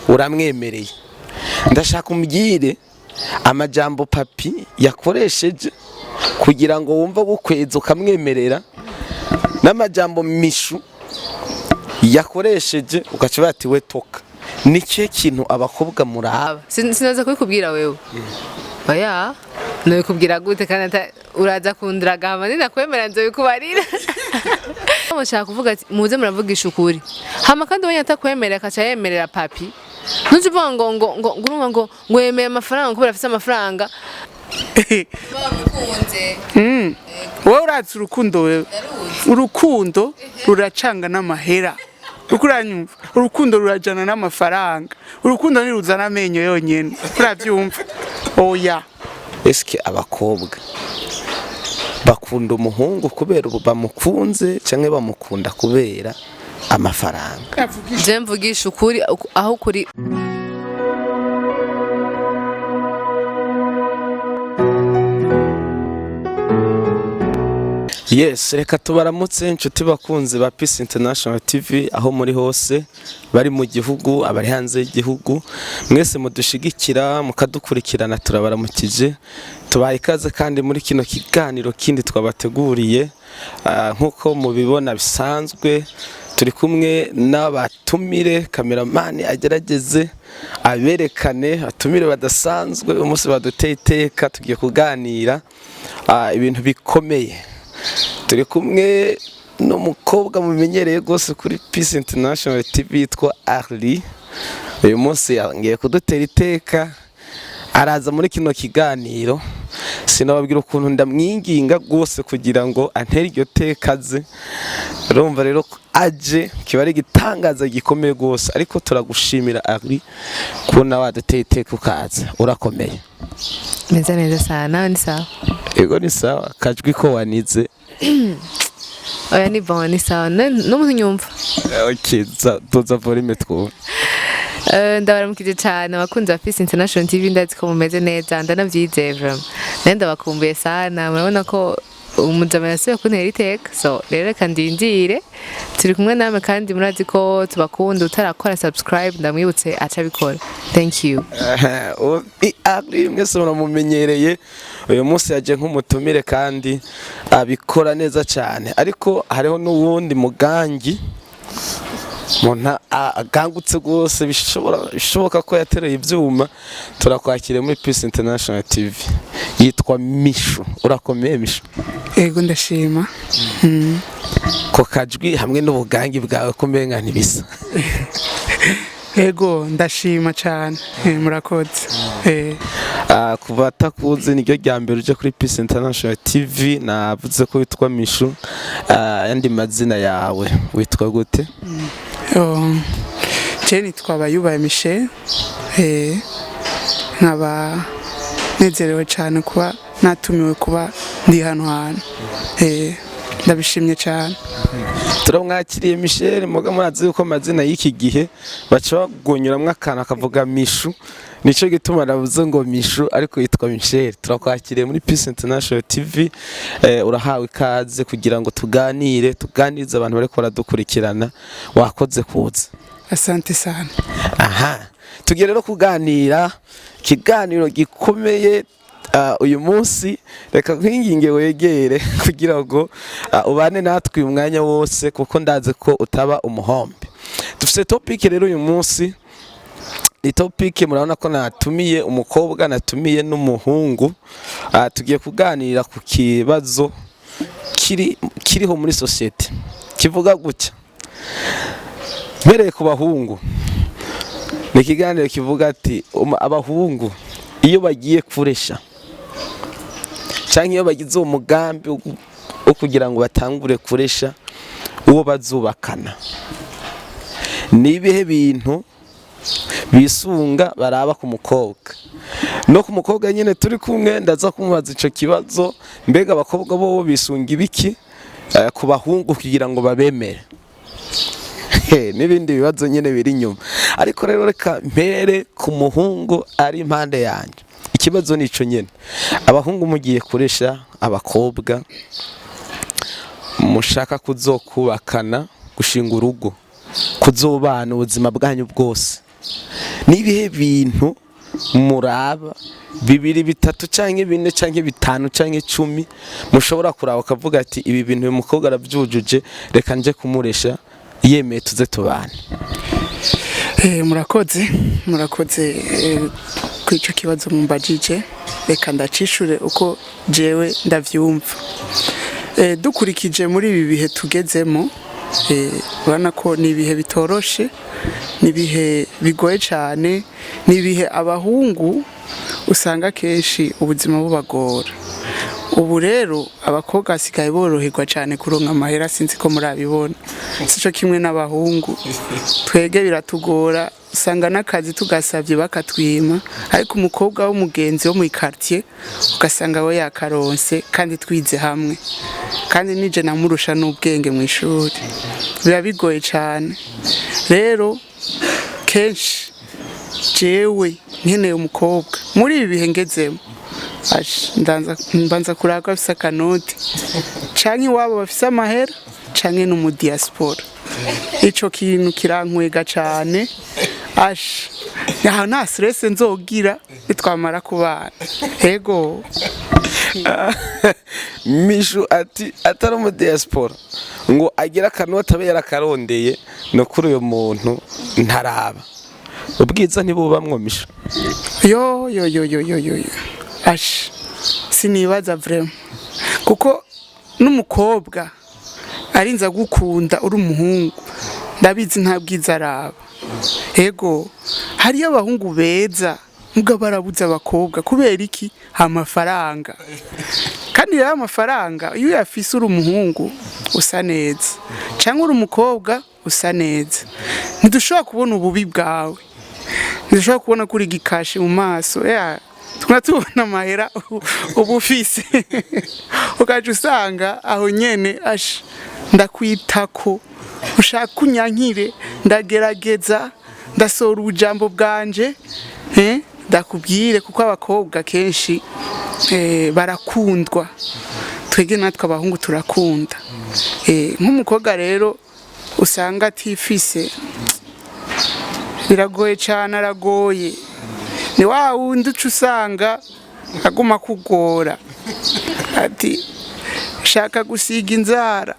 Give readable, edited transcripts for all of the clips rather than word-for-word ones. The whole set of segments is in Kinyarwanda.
uramwemereye ndashaka umbwire amajambo papi yakoresheje kugira ngo wumva gukweza ukamwemerera n'amajambo mishu yakoresheje ugaca bati we toka nike kintu abakobwa muraba sinaza kubikubwira wewe oya no kubwira gute kandi uraza kundiraga hamwe nakwemera nzo bikubarira mushaka kuvuga ati muze muravugisha ukuri hama kandi wanya atakwemera akaca yemerera papi ntuzivuga ngo wemeye amafaranga kubera afite amafaranga bamukunze wowe urazi urukundo wewe urukundo ruracanga namahera ukuranyumva urukundo rurajana n'amafaranga urukundo niruzana amenyo yonyene uravyumva oya eske abakobwa bakunda umuhungu kubera bamukunze canke bamukunda kubera amafaranga je mvugisha ukuri aho kuri Yes, reka tubaramutse inshuti bakunze ba Peace International TV aho muri hose bari mu gihugu abari hanze y'igihugu mwese mudushigikira mukadukurikirana turabaramukije tubaye ikaze kandi muri kino kiganiro kindi twabateguriye nkuko mubibona bisanzwe turi kumwe n'abatumire cameraman agerageze aberekane atumire badasanzwe umunsi baduteye iteka tugiye kuganira ibintu bikomeye turi kumwe n'umukobwa mumenyereye gose kuri Peace International TV yitwa Arli uyu munsi yangiye kudutera iteka araza muri kino kiganiro sinababwira ukuntu ndamwinginga gose kugira ngo antere iryo tekaze urumva rero aje kiba ari gitangaza gikomeye gose ariko turagushimira Arli kubona waduteye iteka ukaza urakomeye neza sana ni sawa ego ni sawa kajwi ko wanize oya ni bon ni sawa n'umuntu nyumva okay doza volume twumva ndabaramukije cyane abakunzi ba Peace International TV ndazi ko mumeze neza ndanavyizeye vraiment nenda bakumbuye sana murabona ko umujama yasuye kuntera iteka so rero kandindire turi kumwe namwe kandi murazi ko tubakunda utarakora subscribe ndamwibutse aca bikora thank you Ari mwese muramumenyereye uyu munsi yaje nk'umutumire kandi abikora neza cyane ariko hariho n'uwundi mugangi mona agangutse gose bishoboka ko yatereye ivyuma turakwakire muri Peace International TV yitwa Mishu urakomeye Mishu ego ndashima ko kajwi hamwe n'ubugangi bwawe kumenga ntibisa ego ndashima cyane murakoze kuba takuze niryo rya mbere uje kuri Peace International TV navuze ko witwa Mishu yandi mazina yawe witwa gute Jenny twabayubaye Michel nkaba nezerewe cyane kuba natumiwe kuba ndi hano ndabishimye cyane turamwakiriye Michel muga murazi yuko amazina y'iki gihe baca bagonyuramwe akana akavuga Mishu nico gituma navuze ngo Mishu ariko yitwa Michel turakwakiriye muri Peace International TV urahawe ikaze kugira ngo tuganirize abantu bari baradukurikirana wakoze kuza asante sana aha tugiye rero kuganira kiganiro gikomeye uyu munsi reka nkwinginge wegere kugira ngo ubane natwe umwanya wose kuko ndaze ko utaba umuhombe dufite topic rero uyu munsi ni topic murabona ko natumiye umukobwa natumiye n'umuhungu tugiye kuganira ku kibazo kiriho muri society kivuga gutya bereye ku bahungu ni ikiganiro kivuga ati abahungu iyo bagiye kuresha cyangwa iyo bagize umugambi wo kugira ngo batangure kuresha uwo bazubakana nibihe bintu bisunga baraba ku mukobwa no ku mukobwa nyine turi kumwe ndaza kumubaza ico kibazo mbega abakobwa bo bisunga ibiki ku bahungu kugira ngo babemere n'ibindi bibazo nyine biri nyuma ariko rero reka mpere ku muhungu ari impande yanjye ikibazo nico nyene abahungu mugiye kuresha abakobwa mushaka kuzokubakana gushinga urugo kuzobana ubuzima bwanyu bwose nibihe bintu muraba bibiri bitatu canke bine canke bitanu canke 10 mushobora kuraba ukavuga ati ibi bintu uyu mukobwa aravyujuje reka nje kumuresha yemeye tuze tubane. Murakoze kwico kibazo mumbajije, reka ndacishure uko jewe ndavyumva. Dukurikije muri ibi bihe tugezemo, urabona ko ni ibihe bitoroshe, ni ibihe bigoye cyane, ni ibihe abahungu usanga kenshi ubuzima bubagora. Ubu rero abakobwa asigaye boroherwa cyane kuronka amahera, sinzi ko murabibona. Sico kimwe n'abahungu, twege biratugora, usanga n'akazi tugasavye bakatwima, ariko umukobwa w'umugenzi wo mu quartier ugasanga we yakaronse kandi twize hamwe, kandi nije namurusha n'ubwenge mu ishuri. Biba bigoye cyane rero kenshi jewe nkeneye umukobwa muri ibi bihe ngezemo, mbanza kuraka afise akanoti canke iwabo bafise amahera canke no mu diaspora. Ico kintu kirankwega cane, nta stress nzogira bitwamara kubana. Ego Mishu ati atari mu diaspora ngo agira akanoti abe yarakarondeye no kuri uyo muntu ntaraba ubwiza ntibubamwo. Mishu yo sinibaza vraiment, kuko n'umukobwa arinza gukunda uri umuhungu ndabizi nta bwiza araba. Ego hariyo abahungu beza muga barabuze abakobwa kubera iki? Amafaranga. Kandi ya amafaranga iyo yafise uri umuhungu usa neza cyangwa uri umukobwa usa neza, ntidushobora kubona ububi bwawe, ntidushobora kubona kuri gikashi mu maso tubona amahera ubufise ukaje usanga aho nyene ndakwitako ushaka kunyankire, ndagerageza ndasora ubujambo bwanje ndakubwire, kuko abakobwa kenshi barakundwa, twege natwe abahungu turakunda. Nk'umukobwa rero usanga atifise biragoye cyane, aragoye. Ni wa wundi uca usanga aguma kugora ati shaka gusiga inzara,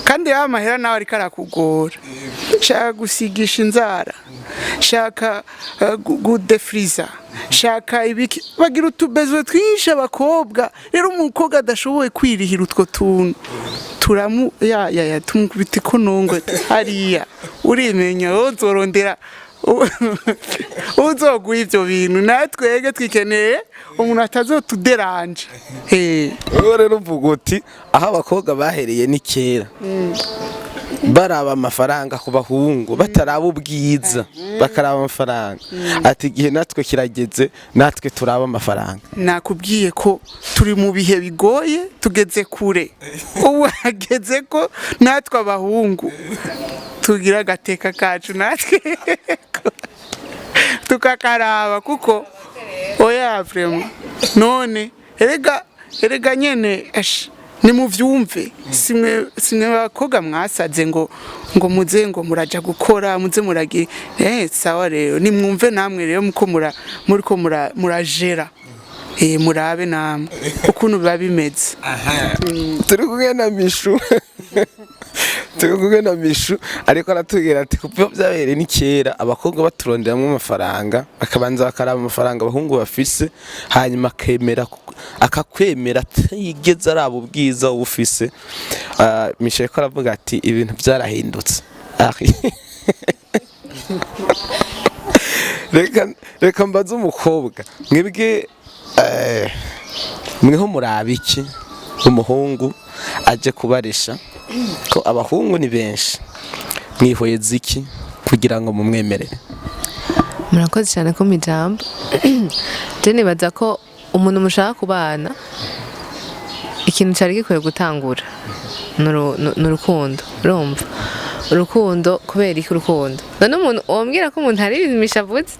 kandi ya mahera nawe ariko arakugora. Shaka gusigisha inzara, shaka gudefriza, shaka ibiki, bagira utubezo twinshi abakobwa. Rero umukobwa adashoboye kwirihira utwo tuntu tumukubita ikonongo hariya, urimenya uzorondera uzoguha ivyo bintu. Natwege twikeneye umuntu atazotuderanje. Rero uvuga uti aho abakobwa bahereye ni kera, baraba amafaranga ku bahungu bataraba ubwiza, bakaraba amafaranga. Ati igihe natwe kirageze natwe turaba amafaranga. Nakubwiye ko turi mu bihe bigoye, tugeze kure. Ubu hageze ko natwe abahungu tugira agateka kacu natwe tukakaraba, kuko oya vraiment none erega nyene ni muvyumve, simwe bakobwa mwasaze ngo muze ngo muraja gukora muze muragira sawa. Rero nimwumve namwe rero muriko murajera murabe namwe ukuntu biba bimeze. Turi kumwe na Mishu ariko aratubwira ati kuko byabereye ni kera abakobwa baturonderamo amafaranga, bakabanza bakaraba amafaranga abahungu bafise, hanyuma akakwemera atigeze araba ubwiza ubufise. Mishu ko aravuga ati ibintu byarahindutse. Reka mbaze umukobwa, mwebwe mweho muraba iki umuhungu aje kubaresha? Ko abahungu ni benshi, mwihoyeze iki kugira ngo mumwemerere? Murakoze cyane ko mijambo. Je nibaza ko umuntu mushaka kubana ikintu cyari gikwiye gutangura n'urukundo. Urumva urukundo kubera iki urukundo? None umuntu wambwira ko umuntu hari ibintu mishavutse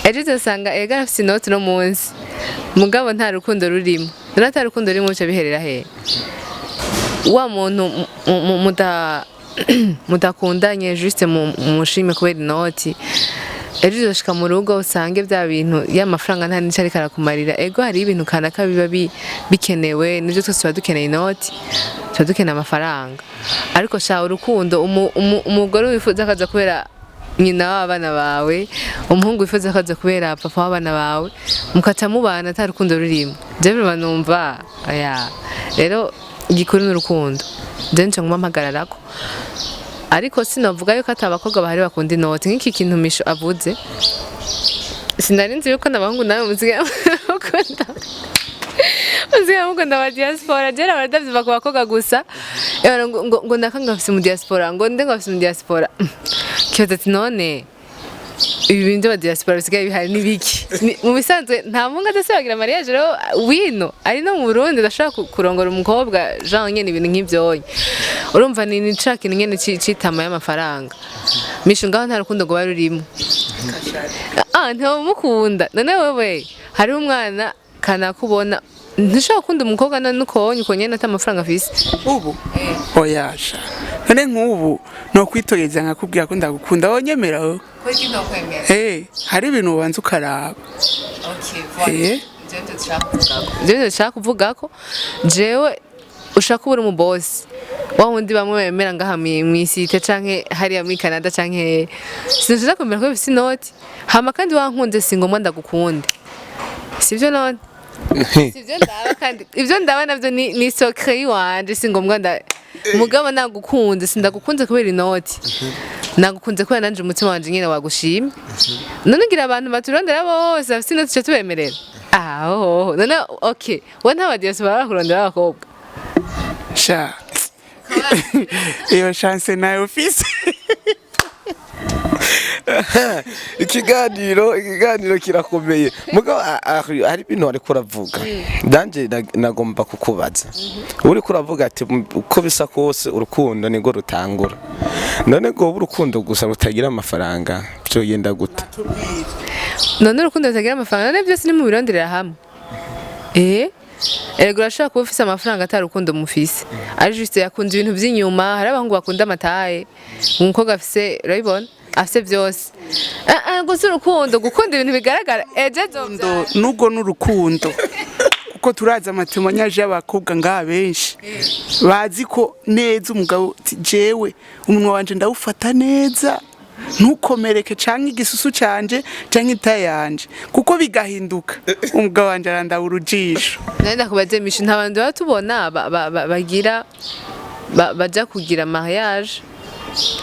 ejo usanga ega afite inoti no munsi mugabo nta rukundo rurimo. None ata rukundo rurimo cyo biherera he? Wa muntu mudakundanye juste mushime kubera inoti ejo uzoshika mu rugo usange bya bintu y'amafaranga nta nico ariko arakumarira ego hari ibintu kanaka biba bikenewe nivyo twese tuba dukeneye inoti tuba dukeneye amafaranga ariko sha urukundo umugore wifuza akaza kubera nyina w'abana bawe umuhungu wifuza akaza kubera papa w'abana bawe mukaca mubana ata rukundo rurimo je numva aya rero igikuru n'urukundo je nco ngumampagararako ariko sinavuga yuko atabakobwa bahari bakunda inoti nk'iki kintu misho avuze sinari nzi yuko n'abahungu nawe muzika mukunda ba diaspora jera baradavyiva ku bakobwa gusa ngo nakanga afise mu diaspora ngo nde ngo afise mu diaspora kibaza ati none ibi bintu bya diaspora bisigaye bihari nibiki mu bisanzwe nta mungu adasabagira mariage rero wino ari no mu Burundi ndashaka kurongora umukobwa Jean nyene ibintu nk'ivyoye urumva ni nicaka nyene citama y'amafaranga misho ngaho nta rukundo ngo barurimo ntamukunda none wewe hari umwana kana kubona ntishaka kunda umukobwa nukonye uko nyene atamafaranga afise ubu oyasha none nk'ubu no kwitoyeza nkakubwira ko ndagukunda wonyemera hari ibintu ubanza ukaraba jewe ndashaka kuvuga ko jewe ushaka ubura umubosi wa wundi bamwe bemera ngaha mw'isite canke hariya muri Canada canke sinshaka kwemera ko bifise inoti hama kandi wankunze singombwa ndagukunde sivyo none sivyo ndaba kandi ivyo ndaba navyo ni secret wanje singombwa mugabo nagukunze sindagukunze kubera inoti nagukunze kubera nanje umutima wanje nyene wagushimye none ngira abantu baturondera bose bafise inoti cyo tubemerera none okay we nta badiyaso barakurondera abakobwa sha iyo chance nayo ufise ikiganiro kirakomeye mugabo hari ibintu ariko uravuga danje nagomba kukubaza uri kuravuga ati uko bisa kose urukundo nigo rutangura none ngo urukundo gusa rutagira amafaranga byo yenda gute none urukundo rutagira amafaranga none byose ni mu bironderera hamwe erego urashaka kuba ufise amafaranga atari urukundo mufise ari juste yakunda ibintu by'inyuma hari abahungu bakunda amataye umukobwa afise urabibona afise byose gusa urukundo gukunda ibintu bigaragara nubwo n'urukundo kuko turazi amatemanyaje y'abakobwa ngaha benshi bazi ko neza umugabo jewe umunwa wanje ndawufata neza ntukomereke canke igisusu canje canke itaye yanje kuko bigahinduka umugabo wanje arandaba urujisho nenda kubaze mishi ntabantu batubona bagira baja kugira mariage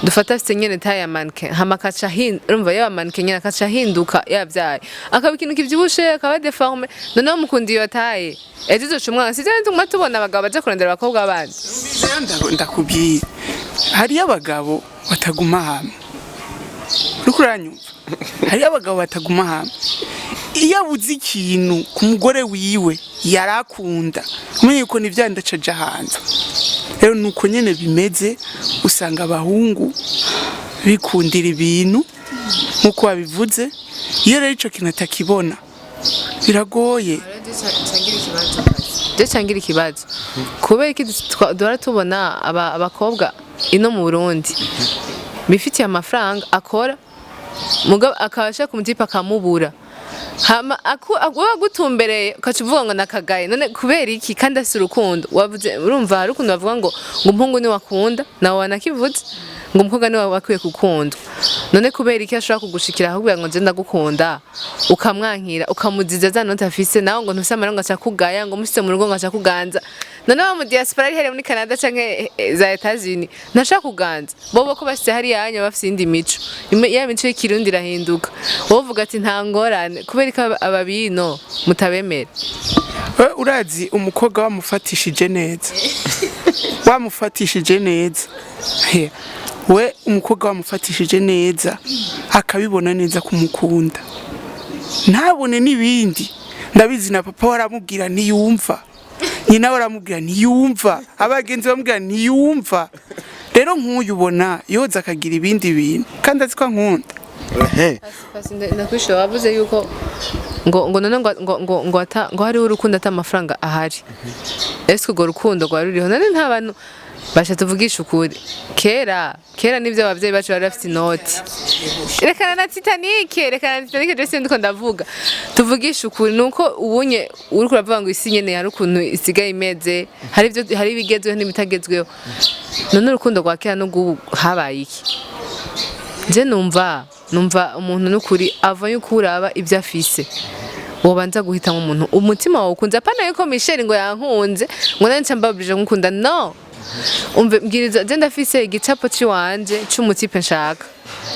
dufata afite nyene taye mannequin hamakacha urumva yaba mannequin nyene akacha hinduka yavyaye akaba ikintu kivyibushe akaba deforme none mukundi yo taye ejo cumwana sije ntuma tubona abagabo baje kurondera abakobwa abandi ndakubwiye hari abagabo bataguma hamwe rukuranyumva hari abagabo bataguma hamwe iyo abuze ikintu ku mugore wiwe yarakunda umenye ko nivyandacaje hanze rero nuko nyene bimeze usanga abahungu bikundira ibintu nkuko babivuze iyo rero ico kintu atakibona biragoye cangira ikibazo kubera iki duhora tubona abakobwa ino mu Burundi bifitiye amafaranga akora mugabo akabasha kumutipa akamubura hama agutumbereye ukacuvuga ngo nakagaye none kubera iki kandi afise urukundo wavuze urumva hari ukuntu bavuga ngo umuhungu ni wakunda nawe wanakivuze ngo umukobwa ni wakwiye gukundwa none kubera iki ashobora kugushikira ahubwo ngo nje ndagukunda ukamwankira ukamuziza za noti afise nawe ngo ntuse amarango acakugaya ngo musise mu rugo ngo acakuganza none wa mu diaspora ari here muri Canada canke za Etats-Unis ntashaka kuganza bobo ko bashitse hari yanya bafise indi mico ya mico y'ikirundi irahinduka wovuga ati nta ngorane kubera ko ababino mutabemera urazi umukobwa wamufatishije neza we umukobwa wamufatishije neza akabibona neza kumukunda ntabone n'ibindi ndabizi na papa waramubwira ntiyumva nyina waramubwira ntiyumva abagenzi bamubwira ntiyumva rero nk'uyu ubona yoza akagira ibindi bintu kandi azi ko ankunda nakwishe wavuze yuko ngo none ngo hariho urukundo atamafaranga ahari ese urwo rukundo rwari ruriho none nta bantu basha tuvugisha ukuri kera nivyo abavyeyi bacu bari bafite inoti rekana na Titanic je sindiko ndavuga tuvugisha ukuri nuko ubunye uri kuravuga ngo isi nyene hari ukuntu isigaye imeze hari ibigezweho n'ibitagezweho none urukundo rwa kera no habaye iki je numva umuntu n'ukuri ava yuko uraba ibyo afise wobanza guhita nk'umuntu umutima wawe ukunze apana yuko Michel ngo yankunze ngo nanje mbabije ngukunda no umve mbwiriza je ndafise igicapo ciwanje c'umutipe nshaka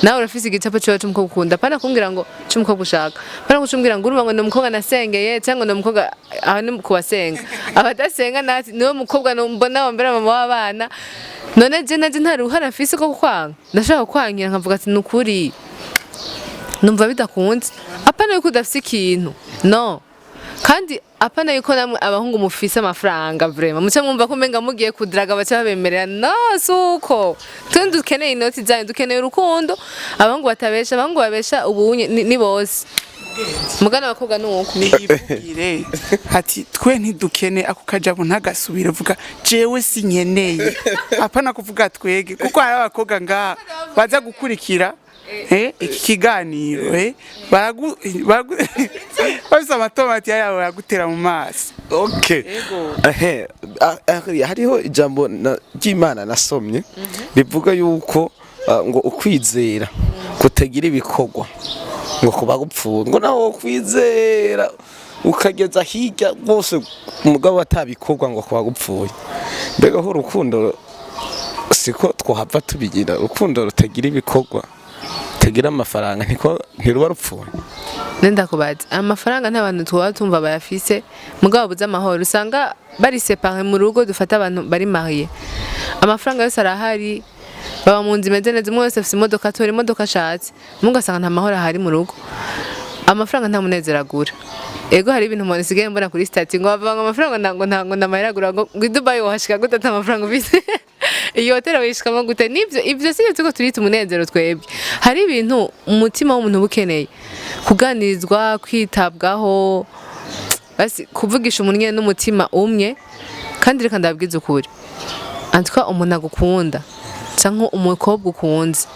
nawe urafise igicapo ciwawe c'umukobwa ukunda apana kumbwira ngo c'umukobwa ushaka apana kumbwira ngo urumva ngo ni umukobwa nasengeye cyangwa ni umukobwa aho ni kubasenga abadasenga nati niwe mukobwa mbona wambera mama w'abana none je naje ntari uhara mfise ko kwanga ndashaka kwangira nkavuga ati nukuri numva bidakunze apana yuko udafise ikintu no kandi apana yuko namwe abahungu mufise amafaranga vraiment muce mwumva ko menga mugiye kudraga bacha babemerera no suko tundi dukeneye inoti zanyu dukeneye urukundo abahungu babesha ubunye ni bose mugana abakobwa nuko nibwire ati twe ntidukene ako kajabo ntagasubire vuga jewe sinkeneye apana kuvuga twege kuko hari abakobwa nga baza gukurikira iki kiganiro bafise amatomati yawe yagutera mu maso okay hariho ijambo ry'Imana nasomye bivuga yuko ngo ukwizera kutagira ibikorwa ngo kuba gupfuye ngo naho kwizera ukageza hirya bose umugabo atabikorwa ngo kuba gupfuye mbega ho urukundo siko twohava tubigira urukundo rutagira ibikorwa tagira amafaranga ntiruba rupfuye nenda kubaza amafaranga ntabantu tuba tumva bayafise mugabo buza amahoro usanga bari séparé mu rugo dufata abantu bari marié amafaranga yose arahari baba mu nzi meze neza umwe wese afise imodoka atora imodoka ashatse mugasanga nta mahoro ahari mu rugo amafaranga nta munezero agura ego hari ibintu umuntu sigaye mbona kuri stati ngo bavanga amafaranga ntango namahera agura ngo Dubai washika gute ata amafaranga ufise iyo hoteli wishikamo gute ivyo si tuko turita umunezero twebwe hari ibintu umutima w'umuntu bukeneye kuganirizwa kwitabwaho basi kuvugisha umuntu nyene n'umutima umwe kandi reka ndabwiza ukuri antwa umuntu agukunda canke umukobwa ukunze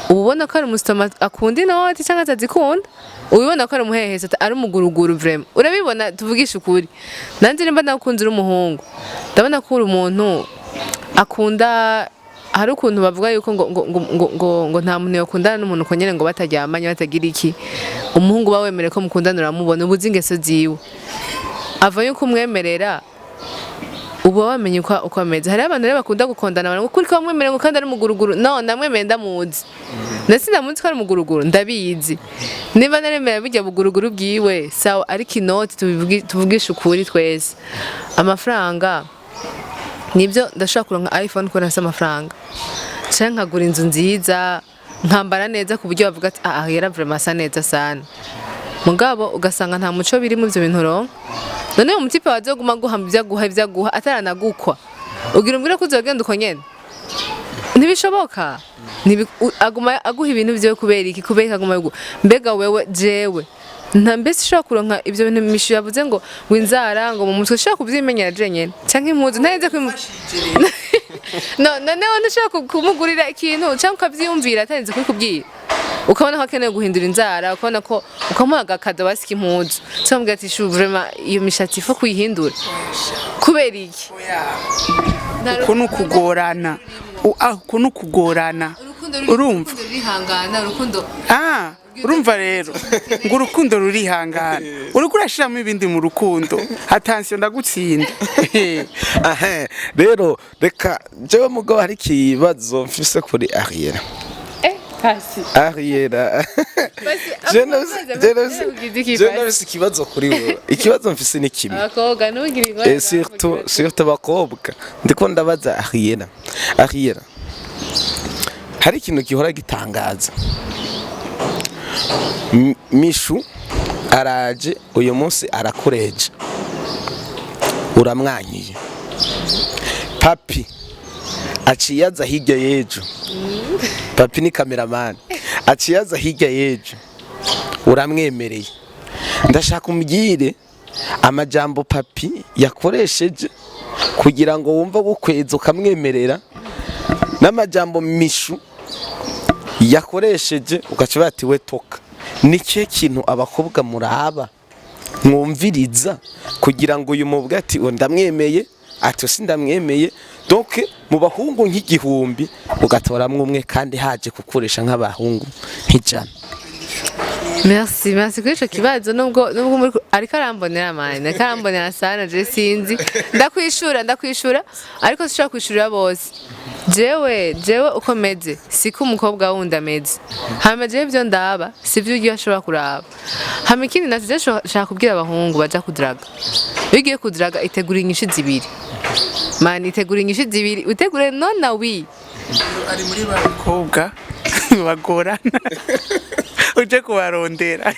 ubona ko ari umusitoma akunda inoti canke atazikunda ubibona ko ari umuhehese ari umuguruguru vraiment urabibona tuvugisha ukuri nanje nimba nakunze uri umuhungu ndabona ko uri umuntu akunda hari ukuntu bavuga yuko ngo nta muntu yakundana n'umuntu ko nyene ngo bataryamanye batagira iki umuhungu bawemere ko mukundana uramubona ubuzi ingeso ziwe ava yuko umwemerera ubu wamenye uko ameze hari abantu rero bakunda gukondana ngo kuri ko mwemere ngo kandi ari umuguruguru no namwemeye ndamuzi nasi ndamuzi ko ari umuguruguru ndabizi niba naremera bijya buguruguru bwiwe sawa ariko inoti tuvugisha ukuri twese amafaranga nibyo ndashaka kuronka iPhone ko nasa amafaranga cyangwa nkagura inzu nziza nkambara neza ku buryo bavuga ati yera vraiment asa neza sana mugabo ugasanga nta muco biri mu byo bintu ronka none umutipe wazoguma guha ibyaguha ataranagukwa ugira umbwire ko uzogenda uko nyene ntibishoboka aguma aguha ibintu byo kubera iki kubera aguma mbega wewe jewe nta mbese ushobora kuronka ibyo bintu mishu yavuze ngo winzara ngo mu mutwe ushobora kubyimenyera je nyene canke impuzu ntarenze none ushobora kumugurira ikintu cyangwa ukavyiyumvira atarenze kubikubwira ukabona ko akeneye guhindura inzara ukabona ko ukamuha agakado basika impuzu cyangwa ati shu vraiment iyo mishatsi ifo kuyihindura kubera iki uko nukugorana urumva rurihangana urukundo urumva rero ngo urukundo rurihangana uriko urashiramo ibindi mu rukundo attention ndagutsinda rero reka jewe mugabo hari kibazo mfise kuri Ariel Ariel je ikibazo kuri wowe ikibazo mfise ni kimwe akoga ntugire surtout bakobwa ndiko ndabaza Ariel hari ikintu gihora gitangaza Mishu araje uyu munsi arakureje uramwanyiye papi aciyaza hirya yejo papi ni cameraman aciyaza hirya yejo uramwemereye ndashaka umugire amajambo papi yakoresheje kugira ngo wumva gukweza ukamwemerera n'amajambo mishu yakoresheje ugaca bati we toka. Ni cyo kintu abakobwa muraba mwumviriza kugira ngo uyu mubwa ati ndamwemeye ati sindamwemeye. Donc mu bahungu nk'igihumbi ugatoramwe umwe kandi haje kukoresha nk'abahungu nk'ijana. Merci kuri ico kibazo nubwo muri ariko arambonera mane karambonera sana je sinzi ndakwishura ariko sishaka kwishurira bose. Jewe uko meze siko umukobwa wundi ameze. Hama jewe byo ndaba sivyo ugiye ashobora kuraba. Hama ikindi naje shaka kubwira abahungu baja kudraga. Ugiye kudraga itegura inyinshi zibiri. Mani itegura inyinshi zibiri utegure noneho ari muri bakobwa bagorana uje kubarondera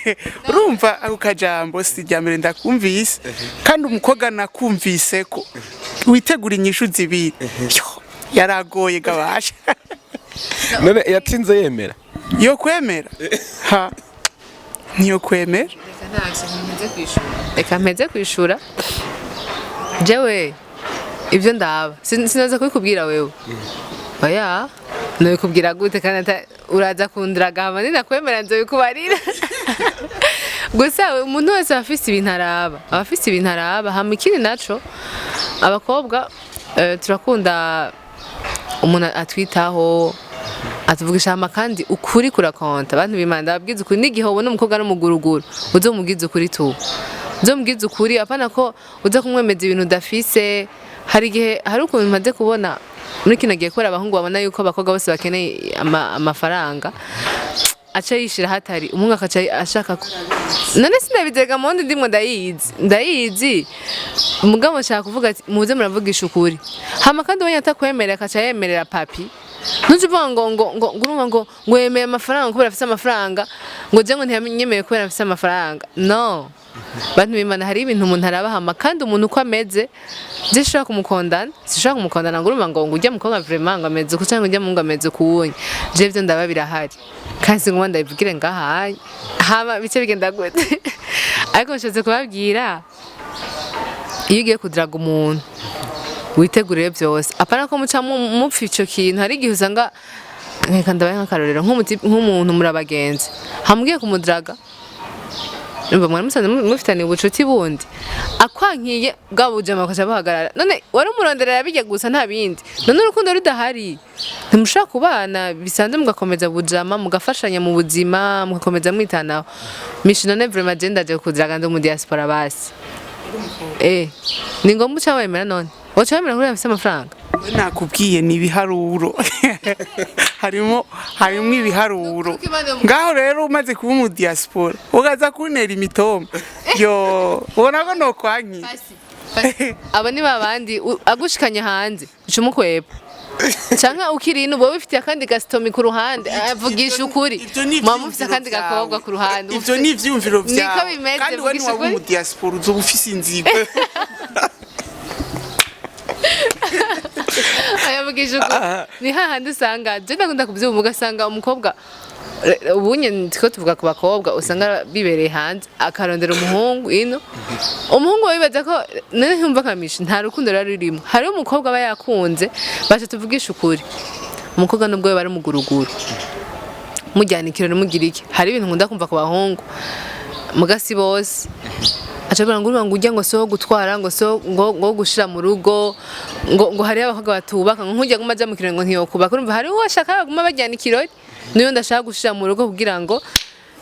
urumva ako kajambo si ryambere ndakumvise kandi umukobwa nakumvise ko witegura inyishu zibiri yaragoye gabasha. None yatinze yemera yo kwemera ha niyo kwemera reka mpeze kwishura jewe ibyo ndaba sinaza kubikubwira wewe oya nabikubwira gute kandi uraza kundraga hama ninakwemera nzobikubarira. Gusa umuntu wese afise ibintu araba hama ikindi naco abakobwa turakunda umuntu atwitaho atuvugisha hama kandi ukuri kurakonta. Abantu bimanda babwiza ukuri n'igihe ubona umukobwa n'umuguruguru uzomubwiza ukuri tu uzomubwiza ukuri apana ko uza kumwemeza ibintu udafise. Hari igihe hari ukuntu maze kubona muri kino gihe ko abahungu babona yuko abakobwa bose bakeneye amafaranga aca yishira hatari umunga akaca ashaka none sinabizega mu ndi ndimo ndayizi umugabo ashaka kuvuga ati muze muravugisha ukuri hama kandi ubonye atakwemerera akaca yemerera papi ntujuvuga ngo wemeye amafaranga kubera afite amafaranga ngo je ngo ntiyamenyemeye kubera afite amafaranga no. Bantu bimana hari ibintu umuntu arabahama kandi umuntu uko ameze je shaka kumukondana ngo urumva ngo ujya mukobwa vraiment ngo ameze ko cyangwa ujya mu ngo ameze kuwonye je byo ndababira hari kandi ngo ndabivugire ngaha hama bice bigenda gute ariko nshoze kubabwira iyo ugiye kudraga umuntu witegurire byose apana ko muca mupfa ico kintu. Hari igihe usanga reka ndabaye nk'akarorero nk'umuntu muri abagenzi hamubwiye kumudraga numva mwana musanze mufitaniye ubucuti bundi akwankiye bwabujama akaca bahagarara none wari umuronderera bijya gusa nta bindi none urukundo rudahari ntimushaka kubana bisanzwe mugakomeza bujama mugafashanya mu buzima mugakomeza mwitanaho. Mishi none vraiment agenda je kudraga ndo mu diaspora basi ni ngombwa uca wemera none waca wemera kuri afise amafaranga nakubwiye ni ibiharuro harimo ibiharuro ngaho rero umaze kuba mu diaspora ugaza kunera imitoma yo ubona ko no kwanki aba ni babandi agushikanya hanze ucumukweba canka ukiri ino bo bifitiye akandi gasitomi ku ruhande avugisha ukuri mama ufite akandi gakobwa ku ruhande ivyo ni ivyumviro vyawe niko bimeze kandi wari waba mu diaspora uzo ufise inzigo ayavugisha ukuri ni hahandi usanga je ndakunda kuvyumva ugasanga umukobwa ubunye ndiko tuvuga ku bakobwa usanga bibereye hanze akarondera umuhungu ino umuhungu wibaza ko none ntumva kamishi nta rukundo rari rurimo. Hari umukobwa aba yakunze baje tuvugisha ukuri umukobwa nubwo we bari muguruguru mujyana ikirori mugira iki. Hari ibintu nkunda kumva ku bahungu mugasi bose acabara ngo ujya ngo so gutwara ngo so ngo gushira mu rugo ngo hari abakobwa batubaka ngo nkujya gumaza mu kirori ngo ntiyokubaka urumva hari uwo ashaka guma bajyana ikirori niyo ndashaka gushira mu rugo kugira ngo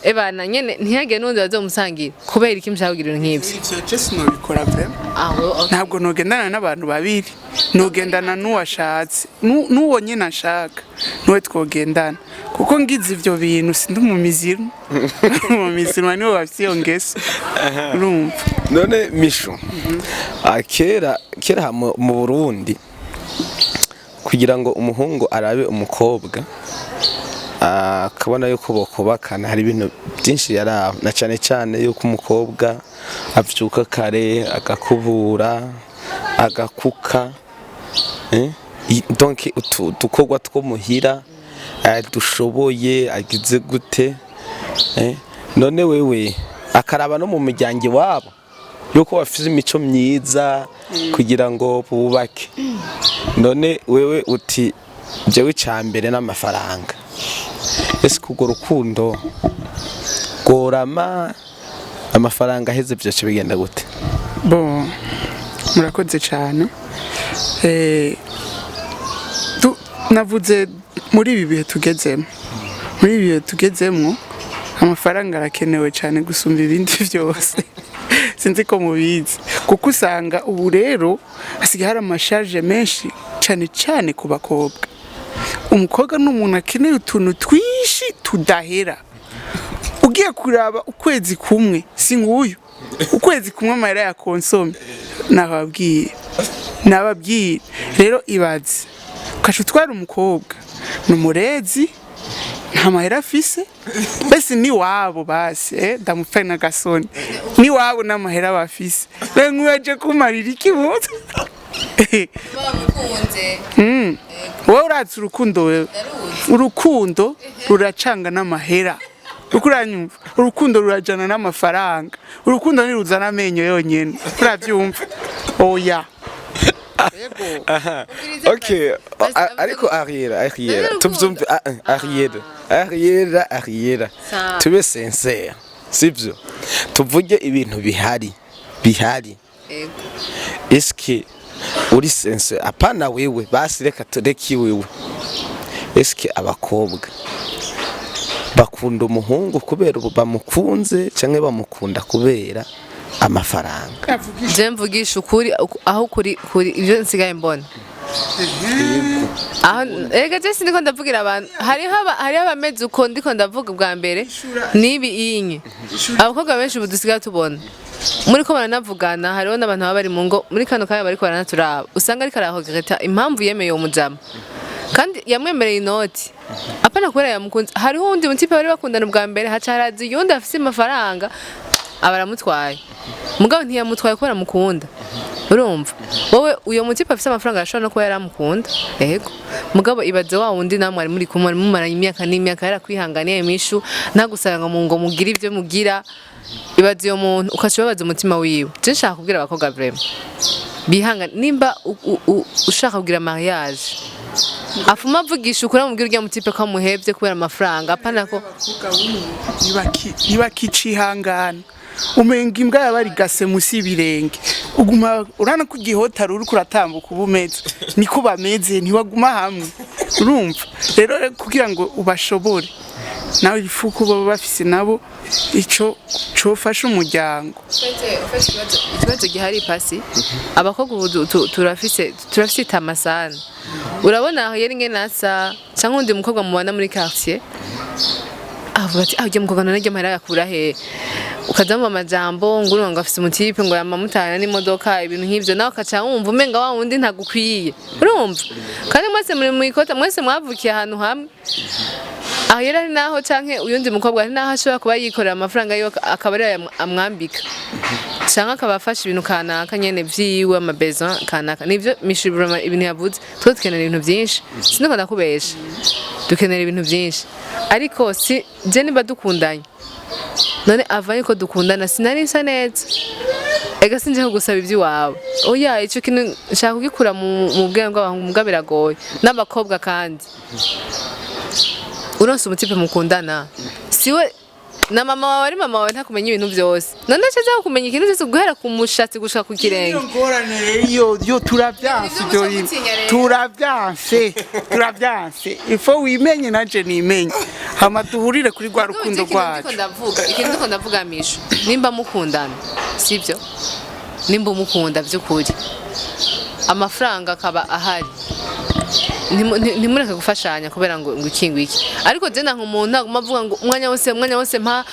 ebana nyene ntiyage nundi bazomusangira kubera iki mshaka kugira nk'ibyo. Ivyo just no bikora vraiment ntabwo nogendana n'abantu babiri nogendana n'uwashatse n'uwo nyine ashaka niwe twogendana kuko ngize ivyo bintu sindi mu miziro mu miziro niwe bafite iyo ngeso urumva. None misho kera mu Burundi kugira ngo umuhungu arabe umukobwa akabona yuko bokubakana hari ibintu byinshi yaraba na cyane yuko umukobwa avyuka kare agakubura agakuka donc utukogwa two muhira dushoboye agize gute none wewe akaraba no mu miryango wabo yuko bafite imico myiza kugira ngo bubake. None wewe uti jewe icambere n'amafaranga, ese kugo rukundo gorama amafaranga aheze byacu bigenda gute? Bon, murakoze cyane. Navuze muri ibi bihe tugezemo amafaranga arakenewe cyane gusumba ibindi byose. Sinzi ko mubizi kuko usanga ubu rero hasigaye hari amashaje menshi cyane cyane ku bakobwa. Umukobwa n'umuntu akeneye utuntu twishi tudahera. Ugiye kuraba ukwezi kumwe si nguyu, ukwezi kumwe amahera ya konsome nababwiye rero ibaze ukaca utwara umukobwa n'umurezi nta mahera afise, bese ni wabo basi ndamupfa na gasoni ni wabo n'amahera bafise rero nk'uyaje kumarira ikibuto wowe uratse urukundo, wewe urukundo ruracanga n'amahera. Ukuranyumva urukundo rurajana n'amafaranga, urukundo ntiruzana amenyo yonyene, uravyumva? Oya. Okay, ariko arrière tubyumve, arrière tube sincere, sivyo? Tuvuge ibintu bihari eske uri sincere? Apana wewe basi reka tureki wewe, eske abakobwa bakunda umuhungu kubera bamukunze canke bamukunda kubera amafaranga? Je mvugisha ukuri aho kuri ibyo nsigaye mbona. Aho ega je sindiko ndavugira abantu, hari abameze uko ndiko ndavuga bwa mbere nibi inye. Abakobwa benshi budusigaye tubona muri ko baranavugana, hariho n'abantu baba bari mu ngo muri kano kanya bariko baranaturaba, usanga ariko arahogereta impamvu yemeye uwo mujama kandi yamwemereye inoti apana kubera yamukunze. Hariho undi mutipe bari bakundana ubwa mbere, haca harazi yundi afise amafaranga abaramutwaye, mugabo ntiyamutwaye kubera mukunda. Urumva wowe uyo mutipe afise amafaranga arashobora no kuba yaramukunda, yego, mugabo ibaze wa wundi namwe ari muri kumwe mumaranye imyaka n'imyaka yarakwihanganiye imishu ntagusanga mu ngo mugira ibyo mugira. Ibaze iyo muntu ukashibabaza umutima wiwe. Je nshaka kubwira abakobwa vraiment bihangana, nimba ushaka kugira mariage afuma avugisha ukuri amubwira urya mutipe ko amuhevye kubera amafaranga, apana ko ntibakicihangana. Umenga imbwa yabari gase musi ibirenge, uguma urana ku gihotaro uri kuratambuka ubumeze niko bameze, ntiwaguma hamwe. Urumva rero kugira ngo ubashobore nawe ifuko baba bafise nabo ico cofasha umuryango. Ikibazo gihari pasi abakobwa ubu turafise tamasana. Urabona aho yari ingene asa cyangwa undi mukobwa mubana muri quartier avuga ati aho mukobwa none amahera yakura he, ukazama amajambo ngo urumva afise umutipe ngo yamamutana n'imodoka ibintu nk'ivyo, nawe akaca wumva umenga wa wundi ntagukwiye. Urumva kandi mwese muri mu ikota, mwese mwavukiye ahantu hamwe. Aho yari naho canke uyundi mukobwa ari naho ashobora kuba yikorera amafaranga yo akaba ari amwambika canke akabafasha ibintu kanaka nyene vyiwe amabesoin kanaka. Nivyo mishibura ibintu yavuze, twe dukenera ibintu byinshi, siniko ndakubesha, dukenera ibintu byinshi. Ariko si je niba dukundanye none avanye ko dukundana sinari nsa neza, ega sinje ko gusaba ibyo wawe. Oya ico kintu nshaka kugikura mu bwenge bw'abantu mugabo biragoye n'abakobwa kandi uronse umutipe mukundana siwe na mama wawe ari mama wawe ntakumenya ibintu byose, none cyaza kumenya ikintu cyose guhera ku mushatsi gushaka ku kirenge. Iyo ngorane yo turavyanse ifo wimenye naje nimenye hama duhurire kuri gwa rukundo rwacu. Ikintu ndiko ndavuga misho nimba mukundana sivyo, nimba umukunda by'ukuri amafaranga akaba ahari, ntimureke gufashanya kubera ngo ikingu iki. Ariko je nanka umuntu aguma avuga ngo umwanya wose mpa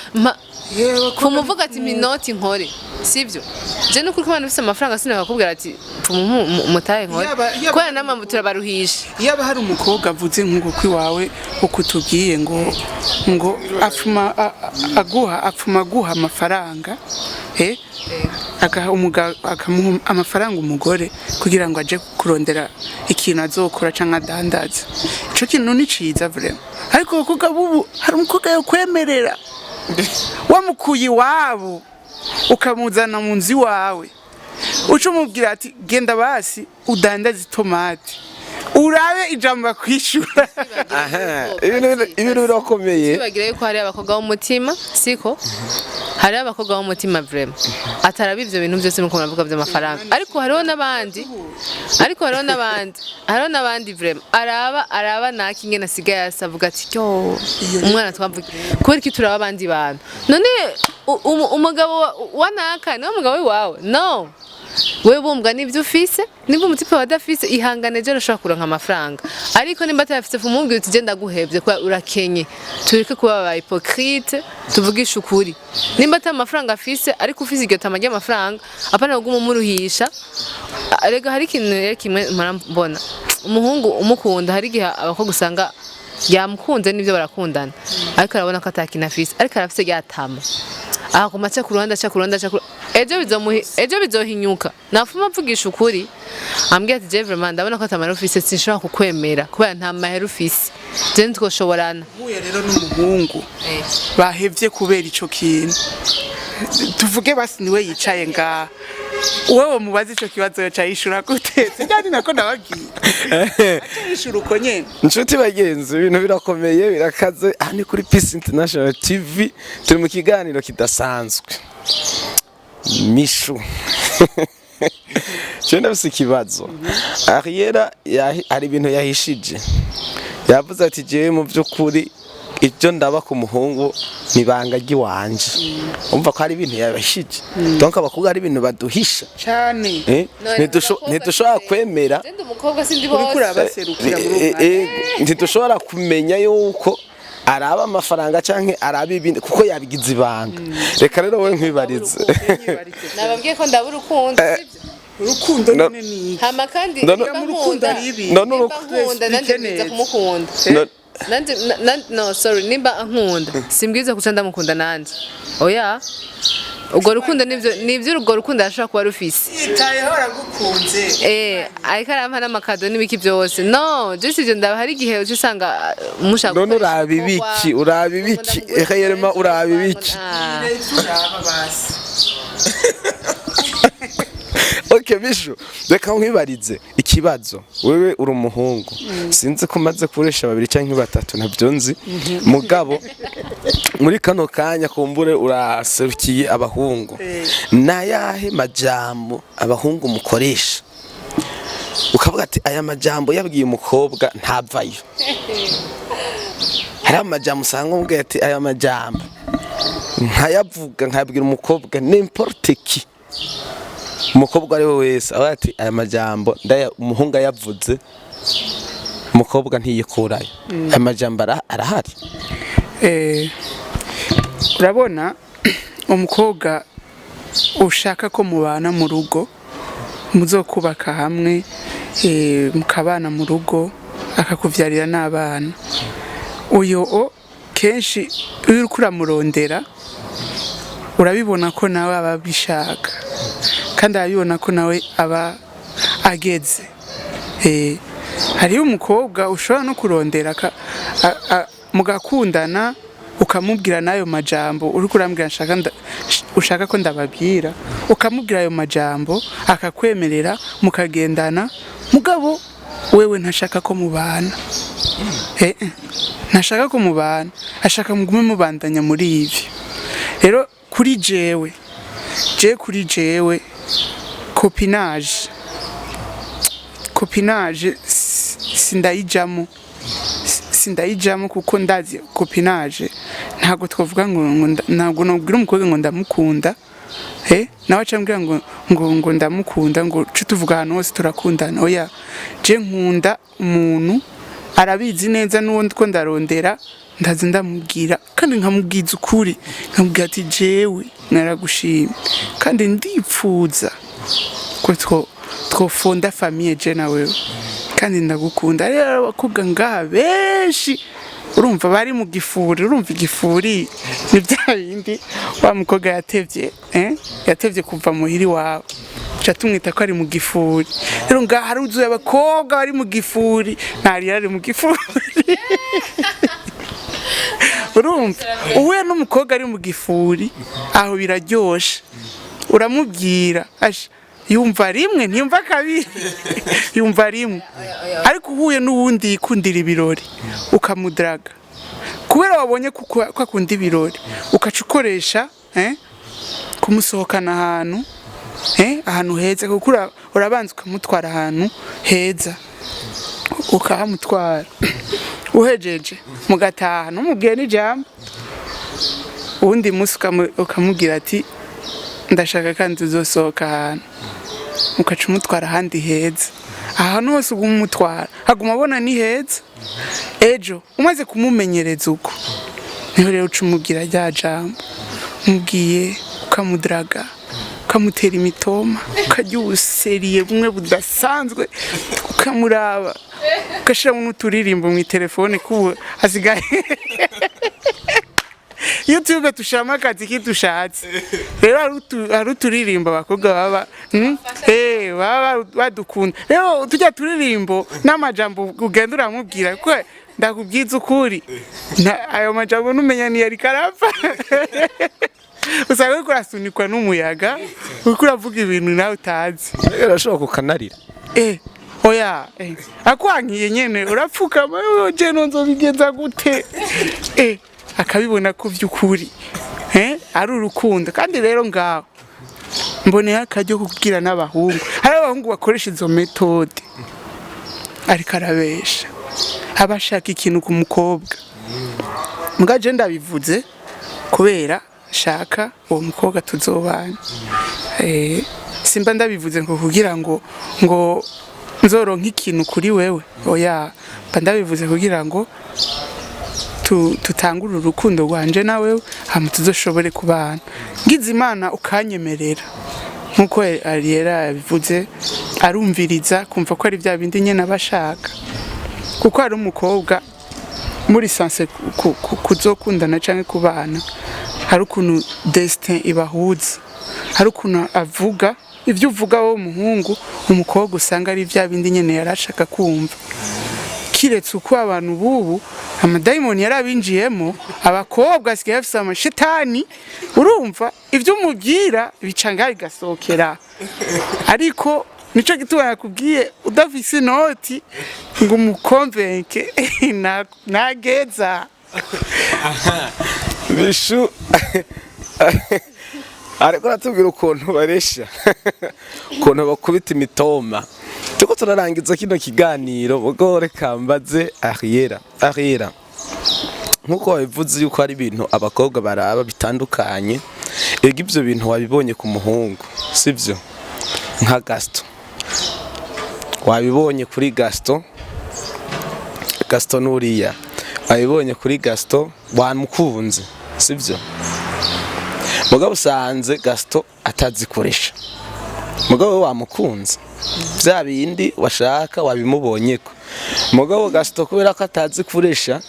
kumuvuga ati minoti nkore, sivyo? Je nuko uko abantu bafite amafaranga sinaka kubwira ati umutahe nkore kubera namwe turabaruhisha. Yaba hari umukobwa avuze nk'uko kwiwawe ukutubwiye ngo afuma aguha amafaranga akamuha amafaranga umugore kugira ngo aje kurondera ikintu azokora canke adandaza, ico kintu ni ciza vraiment. Ariko kuko bubu hari umukobwa yo kwemerera wamukuye iwabo ukamuzana mu nzu iwawe uca umubwira ati genda basi udandaze itomati urabe ijambo bakwishura. ibintu birakomeye. Sibagire yuko hari abakobwa b'umutima siko hari abakobwa b'umutima vraiment ataraba ivyo bintu byose nuko muravuga by'amafaranga, ariko hariho n'abandi vraiment araba naki ingene asigaye asavuga ati cyo umwana twamvuga kubera iki turaba abandi bantu none umugabo wa naka niwe mugabo wawe no wewe bumbwa n'ibyo ufise nimba umutipe wadafise ihangane je urashobora kuronka amafaranga, ariko nimba atafise fumubwira uti je ndaguhevye kwa urakenye tureke kuba aba hypocrite tuvugisha ukuri. Nimba ata amafaranga afise ariko ufise iryo tama ry'amafaranga apana guma muruhisha. Rega hari ikintu kimwe marambona umuhungu umukunda hari gihe abakobwa usanga yamukunze n'ibyo barakundana ariko arabona ko atakina afise ariko arafise ryatama kumacha kuruhanda ejo bizohinyuka nafuma mvugisha ukuri ambwiye ati je vraiment ndabona ko atamara ufise sinshobora kukwemera kubera nta mahera ufise je ntitwoshoborana. Uye rero n'umuhungu bahevye kubera ico kintu tuvuge basi niwe yicaye nga wewe mubaze ico kibazo yo cayishura gute kandi nako nabagiye yishura uko nyene. Inshuti bagenzi ibintu birakomeye birakaze aha ni kuri Peace International TV turi mu kiganiro kidasanzwe mishu cyenda bise kibazo Ariera ari ibintu yahishije yavuze ati jewe mu by'ukuri icyo ndaba ku muhungu nibanga giwanje umva ko ari ibintu yabashije donc abakobwa ari ibintu baduhisha cyane ntidushobora kwemera ndi umukobwa sindi bose urabaserukira mu ntidushobora kumenya yuko araba amafaranga canke araba ibindi kuko yabigize ibanga. Reka rero we nkwibarize nababwiye ko ndabura urukundo urukundo none ni hama kandi urukundo ari ibi nkunda nanje nza kumukunda no sorry nimba ankunda simbwiza kuca ndamukunda nanje oya ubwo rukundo nivyo urwo rukundo ashaka kuba rufise itayeho aragukunze ariko arampa n'amakado n'ibiki byose no just ivyo ndaba hari igihe usanga mushaka none urabibiki reyema urabibiki turaba basi. Okay bisho reka nkwibarize ikibazo wewe uri umuhungu sinzi ko maze kuresha babiri canke batatu nabyo nzi mugabo muri kano kanya kumbure uraserukiye abahungu nayahe majambo abahungu mukoresha ukavuga ati aya majambo yabwiye umukobwa ntavayo hari amajambo usanga umubwiye ati aya majambo nkayavuga nkabwira umukobwa n'importe qui umukobwa ari we wese aho ati aya majambo ndaya umuhungu yavuze umukobwa ntiyikurayo aya majambo arahari. Urabona umukobwa ushaka ko mubana mu rugo muzokubaka hamwe mukabana mu rugo akakuvyarira n'abana uyo kenshi uri kuramurondera urabibona ko nawe aba bishaka kandi arabibona ko nawe aba ageze. Hariyo umukobwa ushobora no kurondera mugakundana ukamubwira nayo majambo uri kurambwira ushaka ko ndababwira ukamubwira ayo majambo akakwemerera mukagendana mugabo wewe ntashaka ko mubana ntashaka ko mubana ashaka mugume mubandanya muri ivyo. Rero kuri jewe copinage sindayijamo kuko ndazi copinage ntago twavuga ntago nobwira umukobwa ngo ndamukunda nawe acambwira ngo ndamukunda ngo cyo tuvuga ahantu hose turakundana oya je nkunda umuntu arabizi neza n'uwo ko ndarondera ndazi ndamubwira kandi nkamubwiza ukuri nkamubwira ati jewe naragushimye kandi ndipfuza ko twofonda famille je nawe kandi ndagukunda. Rero abakobwa ngaha benshi urumva bari mu gifuri urumva igifuri ni bya bindi wa mukobwa yatevye kuva muhiri wawe cha tumwita ko ari mu gifuri. Rero ngaha hari uzuye abakobwa bari mu gifuri ntari ari mu gifuri urumva uhuye n'umukobwa ari mu gifuri aho biraryoshe uramubwira yumva rimwe ntiyumva kabiri yumva rimwe ariko uhuye n'uwundi yikundira ibirori ukamudraga kubera wabonye ko akunda ibirori ukaca ukoresha kumusohokana ahantu heza kuko urabanza ukamutwara ahantu heza ukahamutwara uhejeje mugataha numubwiye n'ijambo uwundi munsi ukamubwira ati ndashaka kandi uzosohoka ahantu ukaca umutwara ahandi heza ahantu hose uguma umutwara haguma abona ni heza ejo umaze kumumenyereza uko niho rero uca umubwira rya jambo umubwiye ukamudraga ukamutera imitoma ukajya ubuseriye bumwe budasanzwe ukamuraba ugashyiramo n'uturirimbo mu telefone kuko hasigaye YouTube tushama akazi kidushatse rero hari uturirimbo abakobwa baba baba badukunda rero tujya turirimbo n'amajambo ugenda uramubwira ko ndakubwiza ukuri ayo majambo numenya ni yari karapfa usanga uriko urasunikwa n'umuyaga uriko uravuga ibintu nawe utazi urashobora kukanarira oya akwankiye nyene urapfukama je nzobigenza gute akabibona ko by'ukuri ari urukundo kandi rero ngaho mboneye akajyo kubwira n'abahungu hari abahungu bakoresha izo metode ariko arabesha abashaka ikintu ku mukobwa mugaje ndabivuze kubera shaka uwo mukobwa tuzobana simba ndabivuze ngo kugira ngo nzoronka ikintu kuri wewe oya ndabivuze kugira ngo tutangura urukundo rwanje nawe hama tuzoshobore kubana ngize Imana ukanyemerera nkuko Ariera yabivuze arumviriza kumva ko ari bya bindi nyene abashaka kuko ari umukobwa muri sanse kuzokundana canke kubana hari ukuntu destin ibahuza hari ukuntu avuga ivyo uvuga wowe umuhungu umukobwa usanga ari bya bindi nyene yarashaka kumva kiretse uko abantu bubu amadayimoni yarabinjiyemo abakobwa asigaye bafise amashitani urumva ivyo umubwira bicanga bigasohokera ariko nico gituma yakubwiye udafise inoti ngo umukonvenke nageza bishu ariko natubwira ukuntu baresha ukuntu bakubita imitoma tuko turarangiza kino kiganiro ubwo reka mbaze Ariera nkuko wabivuze yuko hari ibintu abakobwa baraba bitandukanye ego ibyo bintu wabibonye ku muhungu sivyo nka Gaston wabibonye kuri Gaston nuriya wabibonye kuri Gaston wamukunze sivyo mugabo usanze Gaston atazikoresha mugabo wamukunze bya bindi washaka wabimubonyeko mugabo Gaston kubera ko atazikoresha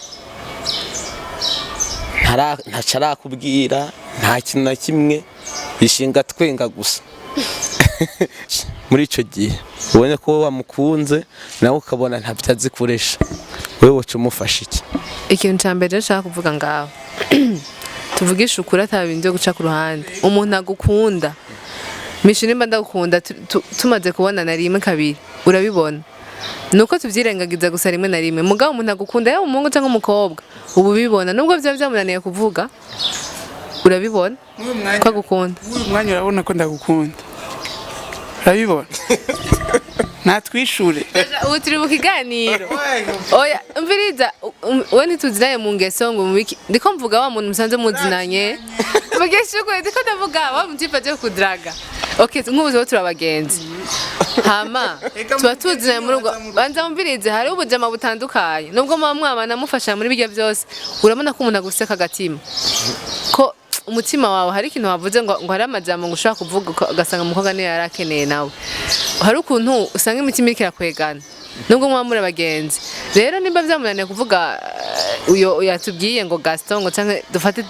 ntacarakubwira nta kintu na kimwe bishinga twenga gusa muri ico gihe ubonye ko wamukunze nawe ukabona ntabyazikoresha wewe woca umufasha iki ikintu cya mbere nshaka kuvuga ngaho tuvugisha ukuri atabindi byo guca ku ruhande umuntu agukunda misho nimba ndagukunda tumaze kubonana rimwe kabiri urabibona nuko tuvyirengagiza gusa rimwe na rimwe mugabo umuntu agukunda yaba umuhungu cyangwa umukobwa ubu bibona nubwo byo byamunaniye kuvuga urabibona ko agukunda uyu mwanya urabona ko ndagukunda urabibona natwishure ubu turi mu kiganiro oya mviriza we ntituzinaye mu ngeso ngo mubiki ndiko mvuga wa muntu musanze muzinanye mugeshe ko ndiko ndavuga wa mutipa cyo kudraga okay nk'ubu turabagenzi hama tuba tuzinaye muri ubwo banza mvirize hari ubujama butandukanye nubwo mwamwana mufasha muri bijya byose urabona ko umuntu aguseka agatima ko umutima wawe hari ikintu wavuze ngo hari amajambo ngo ushaka kuvuga ugasanga umukobwa niyo yarakeneye nawe hari ukuntu usanga imitima iriko irakwegana nubwo mwamura abagenzi rero nimba byamunaniye kuvuga uyo yatubwiye ngo Gaston ngo canke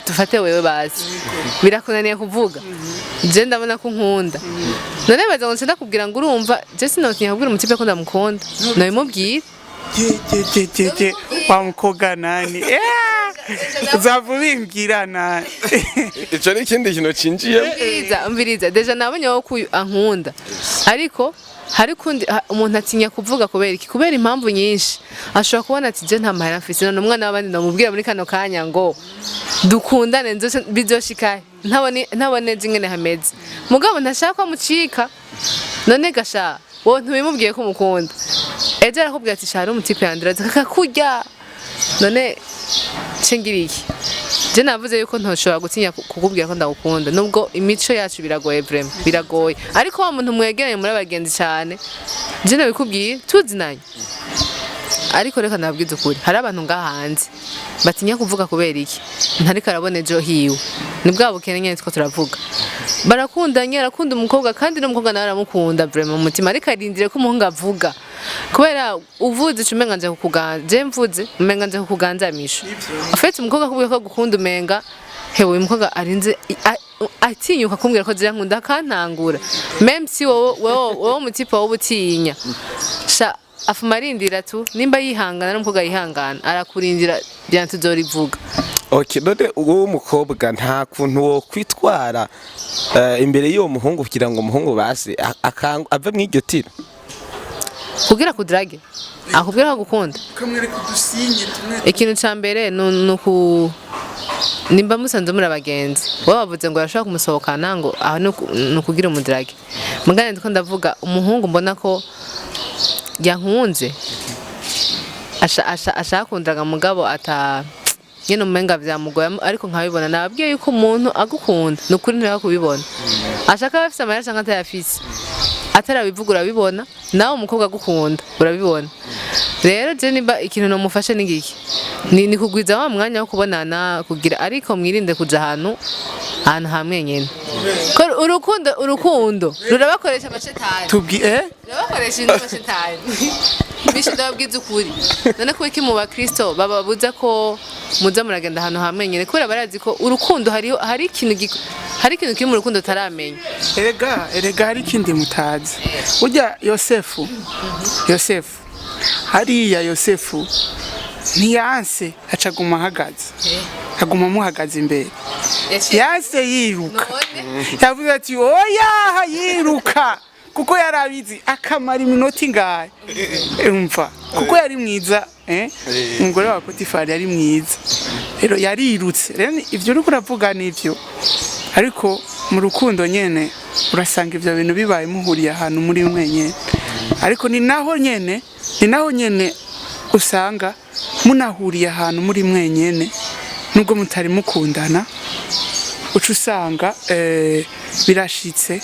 dufate wewe bazi birakunaniye kuvuga je ndabona ko nkunda none baza ngo ndakubwira ngo urumva je sinotinya kubwira umutipe ko ndamukunda nabimubwira wa mukobwa nani uzava ubimbwirana ico ni ikindi kintu cinjiye umviriza deja nabonye wo ankunda ariko hari kundi umuntu atinya kuvuga kubera iki kubera impamvu nyinshi ashobora kubona ati je nta mahera mfise none umwana w'abandi ndamubwira muri kano kanya ngo dukundane nzose bizoshika ntabone ingene hameze mugabo ntashaka ko mucika none gasha wowe ntubimubwiye ko umukunda ejo arakubwira ati shara umutipe yandira akakurya none cengira iki je navuze yuko ntoshobora gutinya kukubwira ko ndagukunda nubwo imico yacu biragoye vraiment biragoye ariko wa muntu mwegeranye muri abagenzi cyane je nabikubwiye tuzinanye ariko reka nabwize ukuri hari abantu ngahanze batinya kuvuga kubera iki ntariko arabone ejo hiwe ni bwa bukene nyene two turavuga barakundanye arakunda umukobwa kandi n'umukobwa nawe aramukunda vraiment mu mutima ariko arindire ko umuhungu avuga kubera uvuze umenga nje kukuganza je mvuze umenga nje kukuganzamisha afite umukobwa akubwira ko gukunda umenga hewe uyu mukobwa arinze atinyuka kumbwira ko zira nkunda kantangura même si wowe mutipa wo butinya sha afumarindira tu nimba yihangana n'umukobwa yihangana arakurindira byantuzorivuga. Okay, none uwo mukobwa nta kuntu wo kwitwara imbere y'uwo muhungu kugira ngo umuhungu base ave mw'iryo tiro kugira kudrage akubwira ko gukunda kamwereka udusinye tumwe ikintu ca mbere nuku nimba musanze muri abagenzi wowe bavuze ngo arashaka kumusohokana ngo aho nukugira umudrage mugane ndiko ndavuga umuhungu mbona ko yankunze ashaka kundraga mugabo ata nyene umenga vyamugoye ariko nkabibona nababwiye yuko umuntu agukunda nukuri ntira kubibona ashaka bafise amahera cyangwa atayafise atarabivuga urabibona nawe umukobwa agukunda urabibona rero je nimba ikintu no mufashe n'igiki ni kugwiza wa mwanya wo kubonana kugira ariko mwirinde kuja ahantu hamwe nyene ko urukundo rurabakoresha amashetani rurabakoresha amashetani bishe ndababwiza ukuri none ko iki mu bakristo bababuza ko muza muragenda ahantu hamwe nyene kubera barazi ko urukundo hari ikintu kiri mu rukundo taramenya erega hari ikindi mutazi urya Yosefu hariya Yosefu ntiyanse acaguma ahagaze aguma amuhagaze imbere yanse yiruka yavuze ati oya yiruka kuko yarabizi akamara iminota ingahe umva kuko yari mwiza umugore wa Potifari yari mwiza rero yarirutse rero ivyo uriko uravuga nivyo ariko mu rukundo nyene urasanga ivyo bintu bibaye muhuriye ahantu muri mwenye ariko ni naho nyene usanga munahuriye ahantu muri mwenyene nubwo mutari mukundana uca usanga birashitse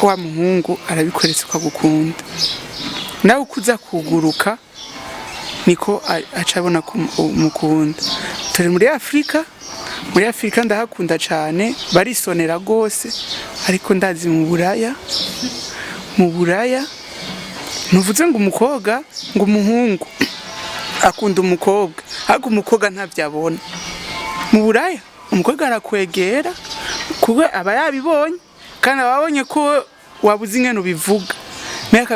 wa muhungu arabikweretse ko agukunda nawe ukuza kuguruka niko acabona ko umukunda turi muri Afrika ndahakunda cyane barisonera gose ariko ndazi mu buraya nuvuze ngo umukobwa ngo umuhungu akunda umukobwa ariko umukobwa ntavyabona mu buraya umukobwa arakwegera kuko aba yabibonye kandi ababonye ko wabuze ingene ubivuga naye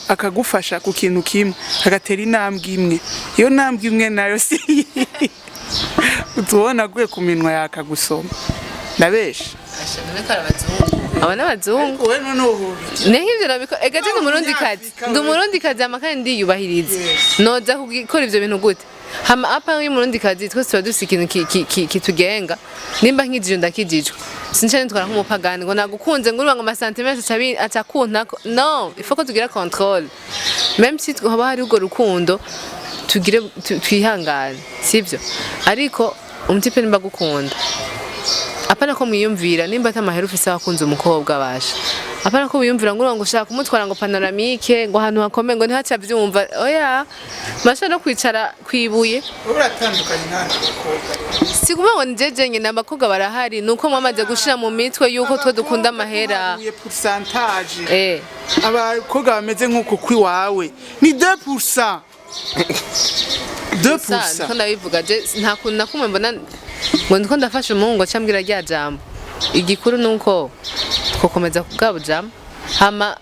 akagufasha ku kintu kimwe agatera intambwe imwe iyo ntambwe imwe nayo si utubona gwe ku minwa yakagusoma ndabesha abana bazungu we none ubu nehivyo nabiko egaje ndi umurundi kazi amakandi ndiyubahiriza noza gukora ivyo bintu gute hama apa y'umurundi kazi twese tuba dufise ikintu kitugenga nimba nk'ijije ndakijijwe since ntwara nk'umupagani ngo nagukunze ngo urubanga amasantimetero acakunta no ifoko tugira control même si haba hari ugo rukundo tugire twihangane sivyo ariko umutipe nimba gukunda apana ko mwiyumvira nimba atamahera ufise abakunze umukobwa basha apana ko wiyumvira ngo ushaka kumutwara ngo panoramique ngo ahantu hakomeye ngo ntihaca vyumva oya masha no kwicara kwibuye uratandukanye n'andi bakobwa sikuba ngo njeje nyine abakobwa barahari nuko mwamaze gushira mu mitwe yuko twe dukunda amahera pourcentage abakobwa bameze nk'uko kwiwawe ni 2% 2% kandi bivuga je nta kuntu nakumwe mbona ngo ndiko ndafasha umuhungu cyambwira rya jambo igikuru nuko twokomeza kubwabujama hama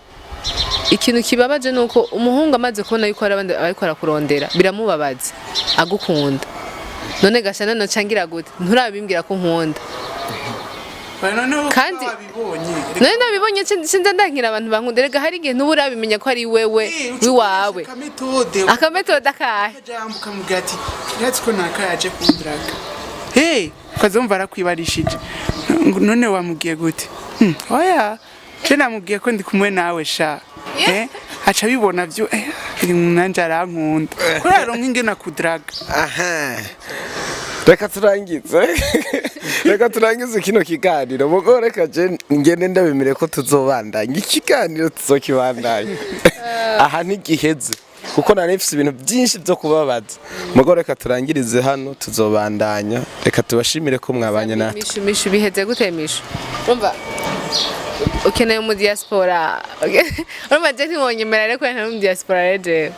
ikintu kibabaje nuko umuhungu amaze kubona yuko hari abandi ariko arakurondera biramubabaza agukunda none gasha none cangira gute nturabimbwira ko nkunda kandi none ndabibonye sinza ndankira abantu bankunda rega hari igihe nubu urabimenya ko ari wewe wiwawe akametode akahe ukamubwira ati uretse ko nakayaje kundraga ukazumva arakwibarishije none wamubwiye gute oya je namubwiye ko ndi kumwe nawe sha aca bibona byo nanje arankunda kuraro nk'ingene akudraga reka turangize kino kiganiro mugo reka je ngene ndabemere ko tuzobandanya ikiganiro tuzokibandanya aha ntigiheze kuko narifise ibintu byinshi byo kubabaza mugo reka turangirize hano tuzobandanya reka tubashimire ko mwabanye natwe mishu biheze gute mishu umva ukeneye mu diaspora urumva je ntiwonyemera reko nta mu diaspora reje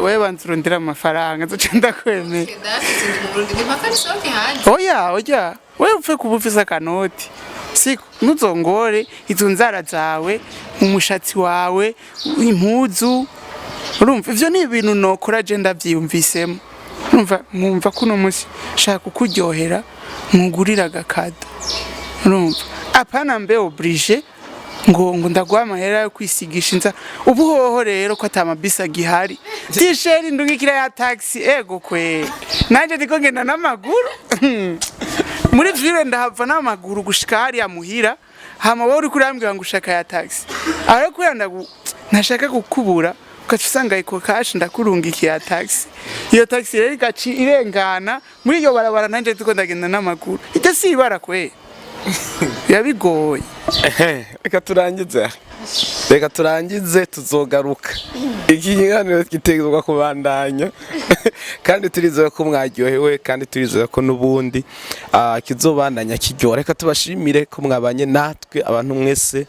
wewe banzurondera amafaranga zo cenda kwemera oya wewe upfe kubufisa akanoti siko ntuzongore izo nzara zawe umushatsi wawe impuzu urumva ivyo ni ibintu nokora je ndavyiyumvisemo urumva kuno musi shaka kukuryohera nkugurira agakado urumva apana mbe oblige ngo ndaguha amahera yo kwisigisha inza ubu hoho rero ko atamabisa gihari tisheri ndungikira ya taxi ego kwe nanje ndiko ngenda n'amaguru muri vile ndahava n'amaguru gushika hari ya muhira hama wowe uri kurambwira ngo ushaka ya taxi ariko kwenda ntashaka gukubura ukaca usanga iko kashi ndakurungikiye ya taxi iyo taxi rero igaci irengana muri iyo barabara nanje ndiko ndagenda n'amaguru ite si ibara kwe yabigoye reka turangize tuzogaruka iki kiganiro gitegurwa kubandanya kandi turizeye ko mwaryohewe kandi turizeye ko nubundi kizobandanya kiryoha reka tubashimire ko mwabanye natwe abantu mwese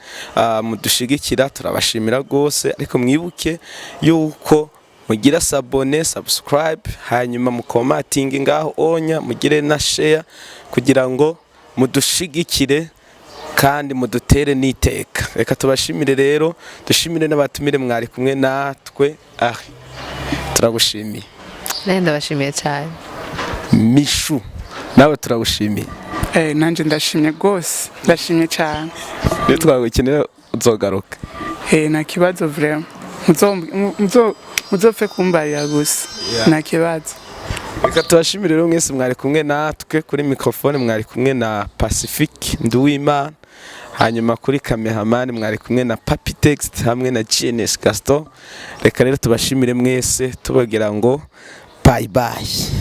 mudushigikira turabashimira gose ariko mwibuke yuko mugira subscribe hanyuma mukomatinge ngaho onya mugire na share kugira ngo mudushigikire kandi mudutere niteka reka tubashimire rero dushimire n'abatumire mwari kumwe natwe turagushimiye ndabashimiye cyane mishu nawe turagushimiye nanje ndashimye gose ndashimye cyane rero twagukenera uzogaruka nta kibazo vraiment muzopfe kumbarira gusa nta kibazo reka tubashimire rero mwese mwari kumwe natwe kuri microphone mwari kumwe na Pacifique Nduwimana hanyuma kuri cameraman mwari kumwe na Papi Text hamwe na GNS Gaston reka rero tubashimire mwese tubagira ngo bye bye